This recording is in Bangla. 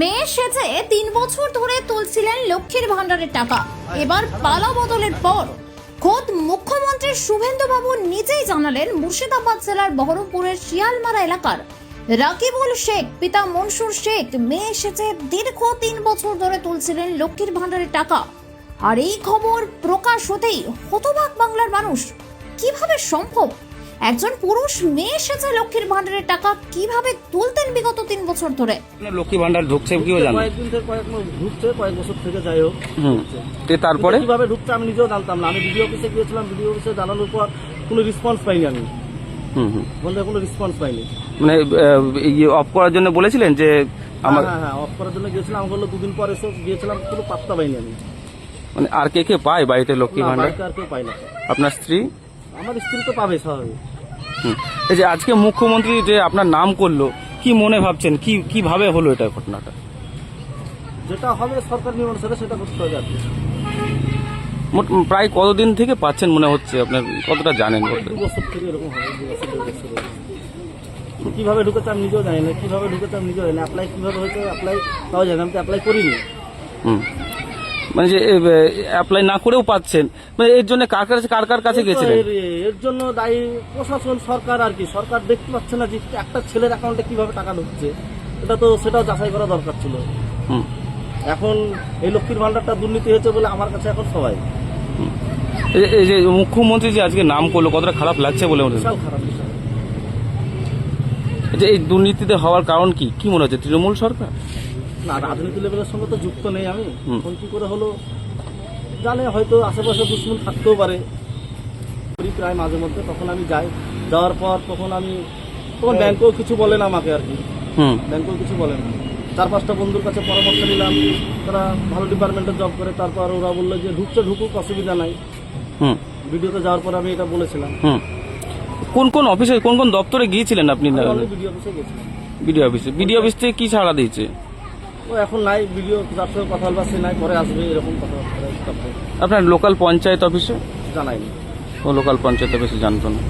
মেয়ে সেজে 3 বছর ধরে তুলছিলেন লক্ষ্মীর ভান্ডারের টাকা। এবার পালা বদলের পর খোদ মুখ্যমন্ত্রী শুভেন্দু বাবু নিজেই জানালেন মুর্শিদাবাদ জেলার বহরমপুরের শিয়ালমারা এলাকার রাকিবুল শেখ পিতা মনসুর শেখ মেয়ে সেজে দীর্ঘ 3 বছর ধরে তুলছিলেন লক্ষ্মীর ভান্ডারের টাকা। আর এই খবর প্রকাশ হতেই হতবাক বাংলার মানুষ। কিভাবে সম্ভব একজন পুরুষ মেয়ে সেজে লক্ষ্মীর ভান্ডারের টাকা কিভাবে তুলতেন বিগত 3 বছর ধরে? লক্ষ্মী ভান্ডার ঢুকছে কিও জানেন? কয়েকদিন থেকে ঢুকছে, কয়েক বছর থেকে যাই হোক। তারপরে কিভাবে ঢুকছে আমি নিজেও জানতাম না। আমি বিডিও অফিসে গিয়েছিলাম, বিডিও অফিসে জানানোর পর কোনো রেসপন্স পাইনি। আমি বলতে কোনো রেসপন্স পাইনি। মানে অফ করার জন্য বলেছিলেন যে আমার হ্যাঁ অফ করার জন্য গিয়েছিলাম। আমি বললো 2 দিন পরে এসে গিয়েছিলাম, কোনো পাত্তা পাইনি আমি। মানে আর কে পায় বাড়িতে লক্ষ্মী ভান্ডার? আর কেউ পাই না। আপনার স্ত্রী? আমার স্ত্রী তো পাবে স্বাভাবিক। এই যে আজকে মুখ্যমন্ত্রী যে আপনার নাম করলো, কি মনে ভাবছেন, কিভাবে হলো এটা ঘটনাটা? যেটা হবে সরকার নিয়ম অনুসারে সেটা করতে হবে আর কি। প্রায় কতদিন থেকে পাচ্ছেন মনে হচ্ছে, আপনার কতটা জানেন? 2 বছর থেকে এরকম হবে, 2 বছর 1.5 বছর। কিভাবে ঢুকেছে আমি নিজেও জানি না, কিভাবে ঢুকেছে আমি নিজেও জানি না। অ্যাপ্লাই কিভাবে হয়েছে অ্যাপ্লাই তাও জানি, আমি তো অ্যাপ্লাই করিনি। মানে যে অ্যাপ্লাই না করেও পাচ্ছেন, মানে এর জন্য কার কাছে গেছিলেন? এর জন্য দায়ী প্রশাসন, সরকার আর কি। সরকার দেখতে পাচ্ছে না যে একটা ছেলের অ্যাকাউন্টে কিভাবে টাকা ঢুকছে। সেটাও যাচাই করা দরকার ছিল। এখন এই লক্ষ্মীর ভান্ডারটা দুর্নীতি হয়েছে বলে আমার কাছে এখন সবাই। এই যে মুখ্যমন্ত্রী যে আজকে নাম করলো, কতটা খারাপ লাগছে বলে মনে হয়? বিশাল খারাপ বিষয়। যে এই দুর্নীতিতে হওয়ার কারণ কি মনে হচ্ছে? তৃণমূল সরকার? না, রাজনীতি লেভেলের সঙ্গে তো যুক্ত নেই আমি। কোন কি করে হলো জানে, হয়তো আশেপাশে দুশ্মন থাকতেও পারে। প্রায় মাঝে মধ্যে তখন আমি যাওয়ার পর তখন ব্যাংকেও কিছু বলে না আমাকে আর কি। ব্যাংকেও কিছু বলে না। 4-5টা বন্ধুর কাছে পরামর্শ নিলাম, তারা ভালো ডিপার্টমেন্টে জব করে। তারপর ওরা বললো যে ঢুকুক, অসুবিধা নাই। ভিডিওতে যাওয়ার পর আমি এটা বলেছিলাম। কোন অফিসে, কোন দপ্তরে গিয়েছিলেন আপনি? ভিডিও অফিসে গেছিলাম। বিডিও অফিস থেকে কি ছাড়া দিয়েছে? ও এখন নাই, ভিডিও যার সঙ্গে কথা বলবার সে নাই, পরে আসবে এরকম কথা। আপনার লোকাল পঞ্চায়েত অফিসে জানাইনি। ও লোকাল পঞ্চায়েত অফিসে জানতো না।